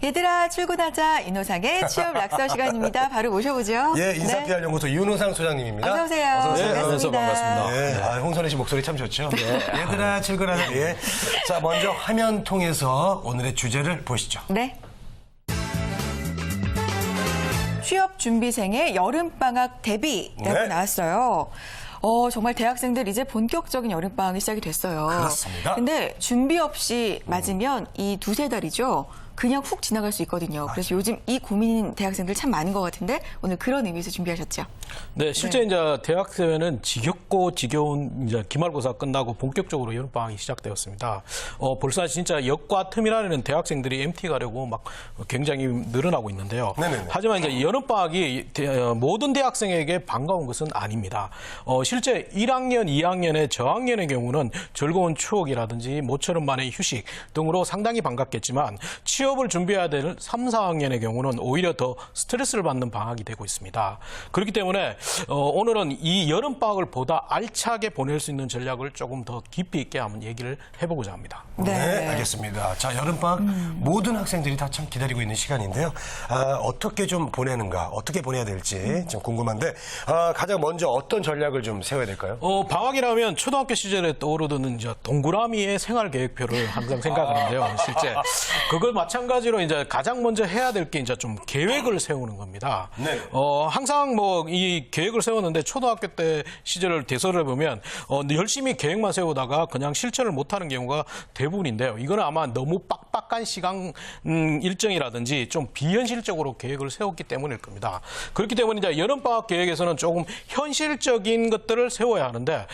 얘들아 출근하자 이노상의 취업 락서 시간입니다. 바로 모셔보죠. 예, 인사PR연구소 윤호상 소장님입니다. 어서 오세요. 어서 오세요. 반갑습니다. 반갑습니다. 네, 홍선희 씨 목소리 참 좋죠. 얘들아 출근하자. 예. 자, 먼저 화면 통해서 오늘의 주제를 보시죠. 네. 취업 준비생의 여름방학 대비라고 네. 나왔어요. 정말 대학생들 이제 본격적인 여름방학이 시작이 됐어요. 그렇습니다. 근데 준비 없이 맞으면 이 두세 달이죠. 그냥 훅 지나갈 수 있거든요. 그래서 요즘 이 고민인 대학생들 참 많은 것 같은데 오늘 그런 의미에서 준비하셨죠? 네, 실제 이제 대학생에는 지겹고 지겨운 이제 기말고사 끝나고 본격적으로 여름방학이 시작되었습니다. 벌써 진짜 역과 틈이라는 대학생들이 MT 가려고 막 굉장히 늘어나고 있는데요. 네네네. 하지만 이제 여름방학이 모든 대학생에게 반가운 것은 아닙니다. 실제 1학년, 2학년의 저학년의 경우는 즐거운 추억이라든지 모처럼 만의 휴식 등으로 상당히 반갑겠지만 취업을 준비해야 될 3, 4학년의 경우는 오히려 더 스트레스를 받는 방학이 되고 있습니다. 그렇기 때문에 오늘은 이 여름방학을 보다 알차게 보낼 수 있는 전략을 조금 더 깊이 있게 한번 얘기를 해보고자 합니다. 네, 알겠습니다. 자, 여름방학 모든 학생들이 다 참 기다리고 있는 시간인데요. 어떻게 좀 보내는가, 어떻게 보내야 될지 좀 궁금한데 가장 먼저 어떤 전략을 좀 세워야 될까요? 방학이라면 초등학교 시절에 떠오르는 이제 동그라미의 생활 계획표를 항상 생각하는데요. 실제 그걸 마찬가지로 이제 가장 먼저 해야 될 게 이제 좀 계획을 세우는 겁니다. 네. 항상 뭐 이 계획을 세웠는데 초등학교 때 시절을 되살아 보면 열심히 계획만 세우다가 그냥 실천을 못하는 경우가 대부분인데요. 이거는 아마 너무 빡빡한 시간 일정이라든지 좀 비현실적으로 계획을 세웠기 때문일 겁니다. 그렇기 때문에 이제 여름방학 계획에서는 조금 현실적인 것들을 세워야 하는데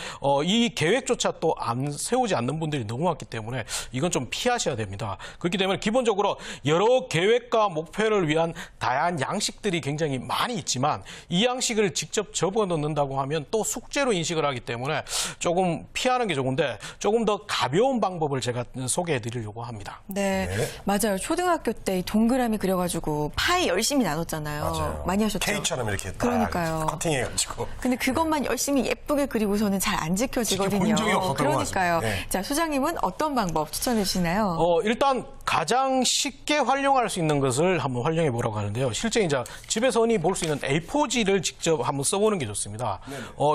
이 계획조차 또 안 세우지 않는 분들이 너무 많기 때문에 이건 좀 피하셔야 됩니다. 그렇기 때문에 기본적으로 여러 계획과 목표를 위한 다양한 양식들이 굉장히 많이 있지만 이 양식을 직접 접어넣는다고 하면 또 숙제로 인식을 하기 때문에 조금 피하는 게 좋은데 조금 더 가벼운 방법을 제가 소개해 드리려고 합니다. 네, 맞아요. 초등학교 때 이 동그라미 그려가지고 파이 열심히 나눴잖아요. 맞아요. 많이 하셨죠? K처럼 이렇게 그러니까요. 커팅해가지고. 근데 그것만 열심히 예쁘게 그리고서는 잘 안 지켜지거든요. 본 적이 없었던 것 그러니까요. 같습니다. 네. 자, 소장님은 어떤 방법 추천해 주시나요? 일단 가장 쉽게 활용할 수 있는 것을 한번 활용해 보라고 하는데요. 실제 이제 집에서 흔히 볼 수 있는 A4지를 직접 한번 써보는 게 좋습니다.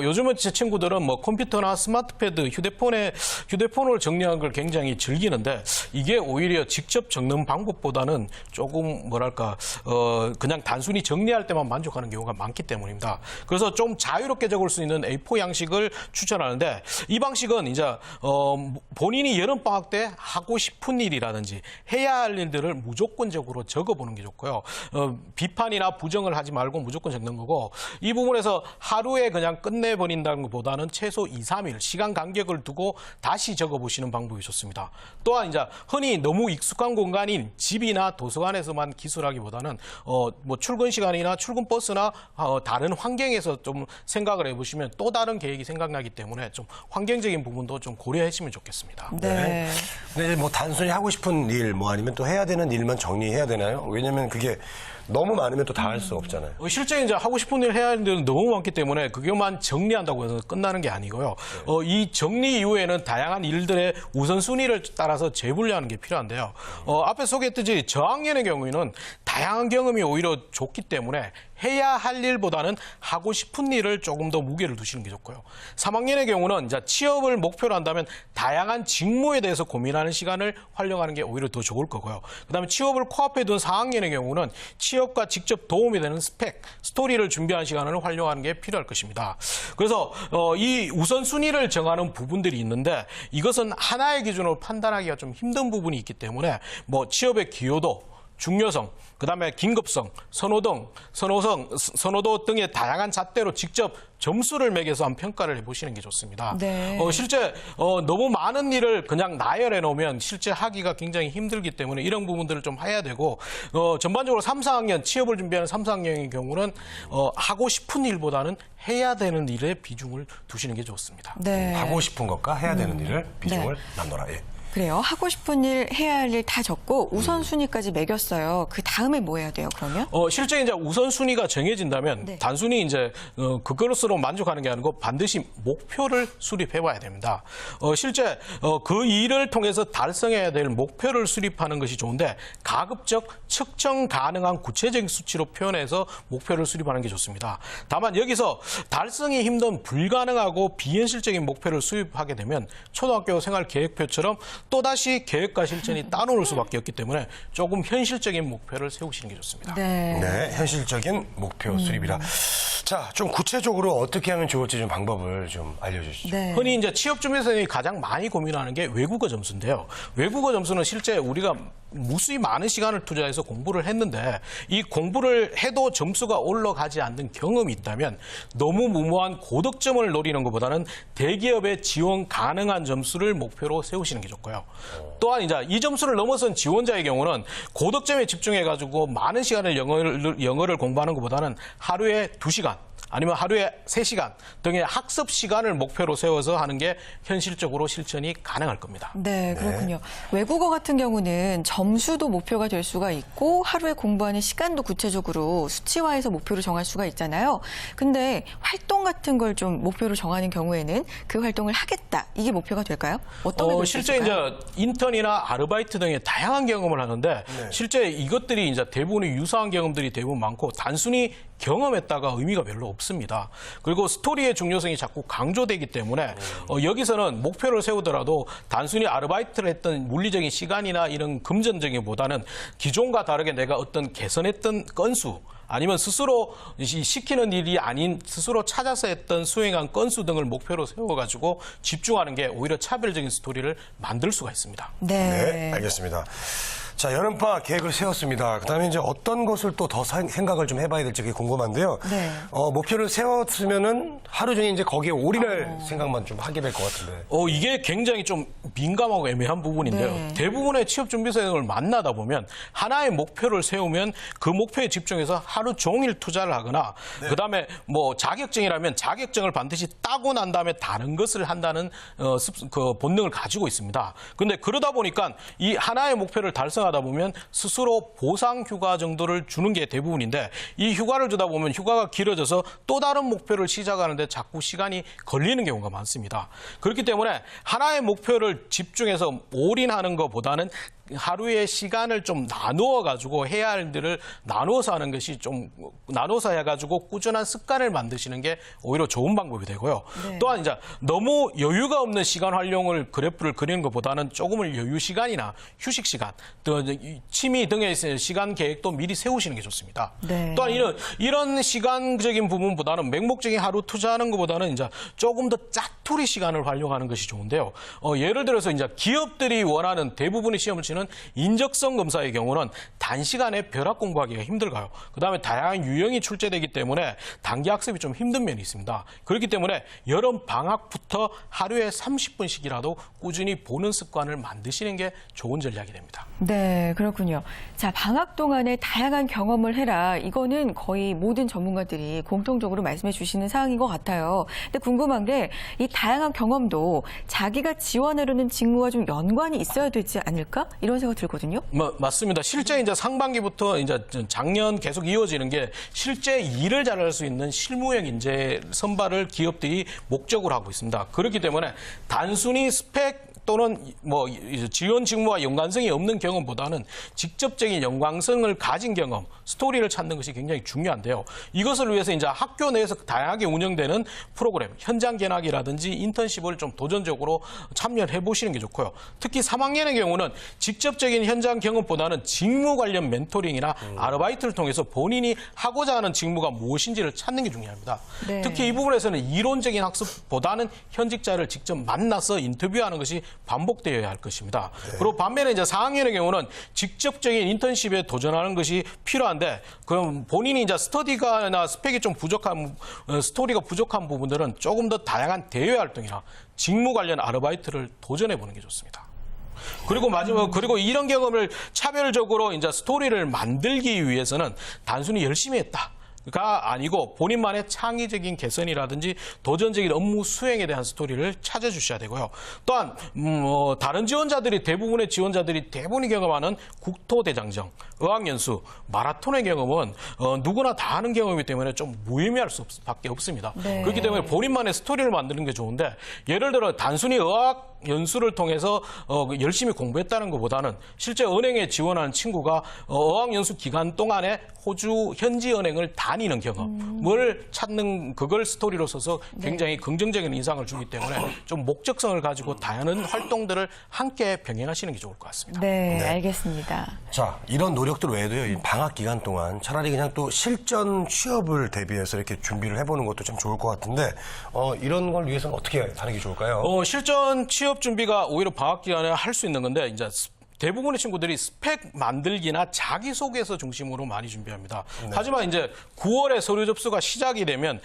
요즘은 제 친구들은 뭐 컴퓨터나 스마트패드, 휴대폰을 정리하는 걸 굉장히 즐기는데 이게 오히려 직접 적는 방법보다는 조금 뭐랄까 그냥 단순히 정리할 때만 만족하는 경우가 많기 때문입니다. 그래서 좀 자유롭게 적을 수 있는 A4 양식을 추천하는데 이 방식은 이제 본인이 여름방학 때 하고 싶은 일이라든지 해야 할 일들을 무조건적으로 적어보는 게 좋고요. 비판이나 부정을 하지 말고 무조건 적는 거고 이 부분에서 하루에 그냥 끝내버린다는 것보다는 최소 2, 3일 시간 간격을 두고 다시 적어보시는 방법이 좋습니다. 또한 이제 흔히 너무 익숙한 공간인 집이나 도서관에서만 기술하기보다는 뭐 출근 시간이나 출근 버스나 다른 환경에서 좀 생각을 해보시면 또 다른 계획이 생각나기 때문에 좀 환경적인 부분도 좀 고려하시면 좋겠습니다. 네. 근데 이제 뭐 단순히 하고 싶은 일, 뭐 아니면 또 해야 되는 일만 정리해야 되나요? 왜냐면 그게 너무 많으면 또 다 할 수 없잖아요. 실제 이제 하고 싶은 일 해야 하는 일은 너무 많기 때문에 그것만 정리한다고 해서 끝나는 게 아니고요. 이 정리 이후에는 다양한 일들의 우선순위를 따라서 재분류하는 게 필요한데요. 앞에 소개했듯이 저학년의 경우에는 다양한 경험이 오히려 좋기 때문에 해야 할 일보다는 하고 싶은 일을 조금 더 무게를 두시는 게 좋고요. 3학년의 경우는 이제 취업을 목표로 한다면 다양한 직무에 대해서 고민하는 시간을 활용하는 게 오히려 더 좋을 거고요. 그다음에 취업을 코앞에 둔 4학년의 경우는 취업과 직접 도움이 되는 스토리를 준비하는 시간을 활용하는 게 필요할 것입니다. 그래서 이 우선순위를 정하는 부분들이 있는데 이것은 하나의 기준으로 판단하기가 좀 힘든 부분이 있기 때문에 뭐 취업의 기여도, 중요성, 그다음에 긴급성, 선호도 등의 다양한 잣대로 직접 점수를 매겨서 한 평가를 해보시는 게 좋습니다. 네. 실제 너무 많은 일을 그냥 나열해 놓으면 실제 하기가 굉장히 힘들기 때문에 이런 부분들을 좀 해야 되고 전반적으로 3, 4학년 취업을 준비하는 3, 4학년의 경우는 하고 싶은 일보다는 해야 되는 일에 비중을 두시는 게 좋습니다. 네. 하고 싶은 것과 해야 되는 일을 비중을 나눠라. 예. 그래요. 하고 싶은 일, 해야 할 일 다 적고 우선순위까지 매겼어요. 그 다음에 뭐 해야 돼요, 그러면? 실제 이제 우선순위가 정해진다면 네. 단순히 이제 그것으로 만족하는 게 아니고 반드시 목표를 수립해 봐야 됩니다. 실제 그 일을 통해서 달성해야 될 목표를 수립하는 것이 좋은데 가급적 측정 가능한 구체적인 수치로 표현해서 목표를 수립하는 게 좋습니다. 다만 여기서 달성이 힘든 불가능하고 비현실적인 목표를 수립하게 되면 초등학교 생활 계획표처럼 또다시 계획과 실천이 따놓을 수밖에 없기 때문에 조금 현실적인 목표를 세우시는 게 좋습니다. 네. 네, 현실적인 목표 수립이라. 자, 좀 구체적으로 어떻게 하면 좋을지 좀 방법을 좀 알려주시죠. 네. 흔히 이제 취업 준비생이 가장 많이 고민하는 게 외국어 점수인데요. 외국어 점수는 실제 우리가 무수히 많은 시간을 투자해서 공부를 했는데 이 공부를 해도 점수가 올라가지 않는 경험이 있다면 너무 무모한 고득점을 노리는 것보다는 대기업에 지원 가능한 점수를 목표로 세우시는 게 좋고요. 또한 이제 이 점수를 넘어선 지원자의 경우는 고득점에 집중해가지고 많은 시간을 영어를 공부하는 것보다는 하루에 2시간 아니면 하루에 3시간 등의 학습 시간을 목표로 세워서 하는 게 현실적으로 실천이 가능할 겁니다. 네, 그렇군요. 외국어 같은 경우는 점수도 목표가 될 수가 있고 하루에 공부하는 시간도 구체적으로 수치화해서 목표를 정할 수가 있잖아요. 근데 활동 같은 걸 좀 목표로 정하는 경우에는 그 활동을 하겠다. 이게 목표가 될까요? 어떤 게 실제 이제 인턴이나 아르바이트 등의 다양한 경험을 하는데 실제 이것들이 이제 대부분의 유사한 경험들이 대부분 많고 단순히 경험했다가 의미가 별로 없습니다. 그리고 스토리의 중요성이 자꾸 강조되기 때문에 여기서는 목표를 세우더라도 단순히 아르바이트를 했던 물리적인 시간이나 이런 금전적인 보다는 기존과 다르게 내가 어떤 개선했던 건수 아니면 스스로 시키는 일이 아닌 스스로 찾아서 했던 수행한 건수 등을 목표로 세워가지고 집중하는 게 오히려 차별적인 스토리를 만들 수가 있습니다. 네, 알겠습니다. 자, 여름방학 계획을 세웠습니다. 그다음에 이제 어떤 것을 또 더 생각을 좀 해봐야 될지 그게 궁금한데요. 네. 목표를 세웠으면은 하루 종일 이제 거기에 올인할 생각만 좀 하게 될 것 같은데. 이게 굉장히 좀 민감하고 애매한 부분인데요. 네. 대부분의 취업준비생을 만나다 보면 하나의 목표를 세우면 그 목표에 집중해서 하루 종일 투자를 하거나 그다음에 뭐 자격증이라면 자격증을 반드시 따고 난 다음에 다른 것을 한다는 그 본능을 가지고 있습니다. 그런데 그러다 보니까 이 하나의 목표를 달성하다 보면 스스로 보상 휴가 정도를 주는 게 대부분인데 이 휴가를 주다 보면 휴가가 길어져서 또 다른 목표를 시작하는데 자꾸 시간이 걸리는 경우가 많습니다. 그렇기 때문에 하나의 목표를 집중해서 올인하는 것보다는 하루의 시간을 좀 나누어 가지고 해야 할 일들을 나누어서 하는 것이 좀 나눠서 해가지고 꾸준한 습관을 만드시는 게 오히려 좋은 방법이 되고요. 네. 또한 이제 너무 여유가 없는 시간 활용을 그래프를 그리는 것보다는 조금을 여유 시간이나 휴식 시간, 또 취미 등의 시간 계획도 미리 세우시는 게 좋습니다. 네. 또한 이런 시간적인 부분보다는 맹목적인 하루 투자하는 것보다는 이제 조금 더 짜투리 시간을 활용하는 것이 좋은데요. 예를 들어서 이제 기업들이 원하는 대부분의 시험을 치는 인적성 검사의 경우는 단시간에 벼락 공부하기가 힘들어요. 그다음에 다양한 유형이 출제되기 때문에 단기 학습이 좀 힘든 면이 있습니다. 그렇기 때문에 여름 방학부터 하루에 30분씩이라도 꾸준히 보는 습관을 만드시는 게 좋은 전략이 됩니다. 네, 그렇군요. 자, 방학 동안에 다양한 경험을 해라. 이거는 거의 모든 전문가들이 공통적으로 말씀해 주시는 사항인 것 같아요. 근데 궁금한 게 이 다양한 경험도 자기가 지원하려는 직무와 좀 연관이 있어야 되지 않을까? 이런 생각 들거든요. 맞습니다. 실제 이제 상반기부터 이제 작년 계속 이어지는 게 실제 일을 잘할 수 있는 실무형 인재 선발을 기업들이 목적으로 하고 있습니다. 그렇기 때문에 단순히 스펙 또는 뭐 지원 직무와 연관성이 없는 경험보다는 직접적인 연관성을 가진 경험, 스토리를 찾는 것이 굉장히 중요한데요. 이것을 위해서 이제 학교 내에서 다양하게 운영되는 프로그램, 현장 견학이라든지 인턴십을 좀 도전적으로 참여해 보시는 게 좋고요. 특히 3학년의 경우는 직접적인 현장 경험보다는 직무 관련 멘토링이나 아르바이트를 통해서 본인이 하고자 하는 직무가 무엇인지를 찾는 게 중요합니다. 네. 특히 이 부분에서는 이론적인 학습보다는 현직자를 직접 만나서 인터뷰하는 것이 반복되어야 할 것입니다. 그리고 반면에 이제 4학년의 경우는 직접적인 인턴십에 도전하는 것이 필요한데 그럼 본인이 이제 스터디가나 스펙이 좀 부족한 스토리가 부족한 부분들은 조금 더 다양한 대외 활동이나 직무 관련 아르바이트를 도전해 보는 게 좋습니다. 그리고 그리고 이런 경험을 차별적으로 이제 스토리를 만들기 위해서는 단순히 열심히 했다. 스토리가 아니고 본인만의 창의적인 개선이라든지 도전적인 업무 수행에 대한 스토리를 찾아주셔야 되고요. 또한 다른 지원자들이 대부분이 경험하는 국토대장정, 어학연수, 마라톤의 경험은 누구나 다 하는 경험이기 때문에 좀 무의미할 수밖에 없습니다. 네. 그렇기 때문에 본인만의 스토리를 만드는 게 좋은데 예를 들어 단순히 어학 연수를 통해서 열심히 공부했다는 것보다는 실제 은행에 지원하는 친구가 어학연수 기간 동안에 호주 현지 은행을 다니는 경험을 찾는 그걸 스토리로 써서 굉장히 긍정적인 인상을 주기 때문에 좀 목적성을 가지고 다양한 활동들을 함께 병행하시는 게 좋을 것 같습니다. 네, 알겠습니다. 자, 이런 노력들 외에도요, 이 방학 기간 동안 차라리 그냥 또 실전 취업을 대비해서 이렇게 준비를 해보는 것도 좀 좋을 것 같은데, 이런 걸 위해서는 어떻게 하는 게 좋을까요? 실전 취업 준비가 오히려 방학 기간에 할 수 있는 건데, 이제 대부분의 친구들이 스펙 만들기나 자기소개서 중심으로 많이 준비합니다. 네. 하지만 이제 9월에 서류 접수가 시작이 되면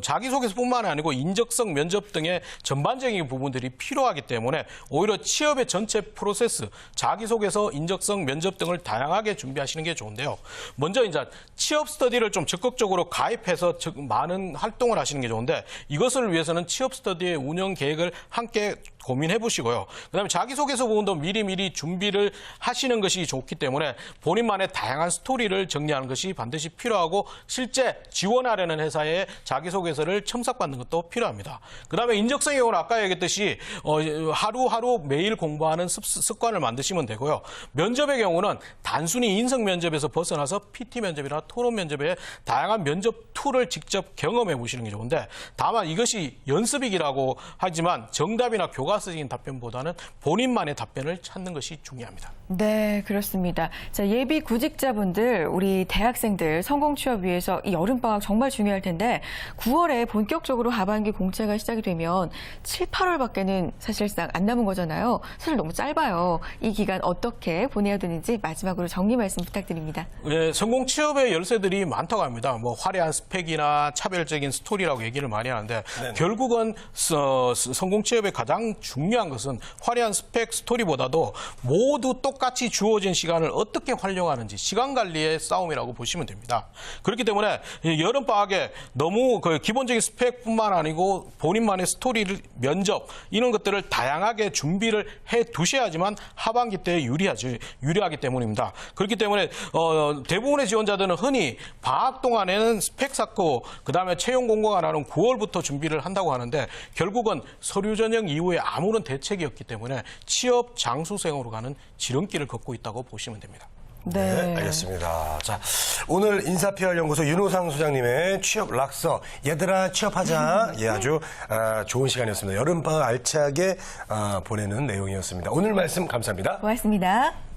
자기소개서뿐만 아니고 인적성 면접 등의 전반적인 부분들이 필요하기 때문에 오히려 취업의 전체 프로세스, 자기소개서, 인적성, 면접 등을 다양하게 준비하시는 게 좋은데요. 먼저 이제 취업 스터디를 좀 적극적으로 가입해서 많은 활동을 하시는 게 좋은데 이것을 위해서는 취업 스터디의 운영 계획을 함께 고민해 보시고요. 그다음에 자기소개서 부분도 미리 준비를 하시는 것이 좋기 때문에 본인만의 다양한 스토리를 정리하는 것이 반드시 필요하고 실제 지원하려는 회사에 자기소개서를 첨삭받는 것도 필요합니다. 그다음에 인적성의 경우는 아까 얘기했듯이 하루하루 매일 공부하는 습관을 만드시면 되고요. 면접의 경우는 단순히 인성 면접에서 벗어나서 PT 면접이나 토론 면접의 다양한 면접 툴을 직접 경험해 보시는 게 좋은데 다만 이것이 연습이라고 하지만 정답이나 교과서적인 답변보다는 본인만의 답변을 찾는 것이 중요합니다. 네, 그렇습니다. 자, 예비 구직자분들, 우리 대학생들 성공 취업 위해서 이 여름방학 정말 중요할 텐데 9월에 본격적으로 하반기 공채가 시작이 되면 7, 8월밖에는 사실상 안 남은 거잖아요. 사실 너무 짧아요. 이 기간 어떻게 보내야 되는지 마지막으로 정리 말씀 부탁드립니다. 네, 성공 취업의 열쇠들이 많다고 합니다. 뭐 화려한 스펙이나 차별적인 스토리라고 얘기를 많이 하는데 결국은 성공 취업의 가장 중요한 것은 화려한 스펙 스토리보다도 모두 똑같이 주어진 시간을 어떻게 활용하는지 시간 관리의 싸움이라고 보시면 됩니다. 그렇기 때문에 여름방학에 너무 그 기본적인 스펙뿐만 아니고 본인만의 스토리를 면접 이런 것들을 다양하게 준비를 해 두셔야지만 하반기 때 유리하기 때문입니다. 그렇기 때문에 대부분의 지원자들은 흔히 방학 동안에는 스펙 쌓고 그다음에 채용 공고가 나는 9월부터 준비를 한다고 하는데 결국은 서류 전형 이후에 아무런 대책이 없기 때문에 취업 장수생으로 가는 지름길을 걷고 있다고 보시면 됩니다. 네, 알겠습니다. 자, 오늘 인사PR연구소 윤호상 소장님의 취업 락서, 얘들아 취업하자. 예, 아주 좋은 시간이었습니다. 여름방학 알차게 보내는 내용이었습니다. 오늘 말씀 감사합니다. 고맙습니다.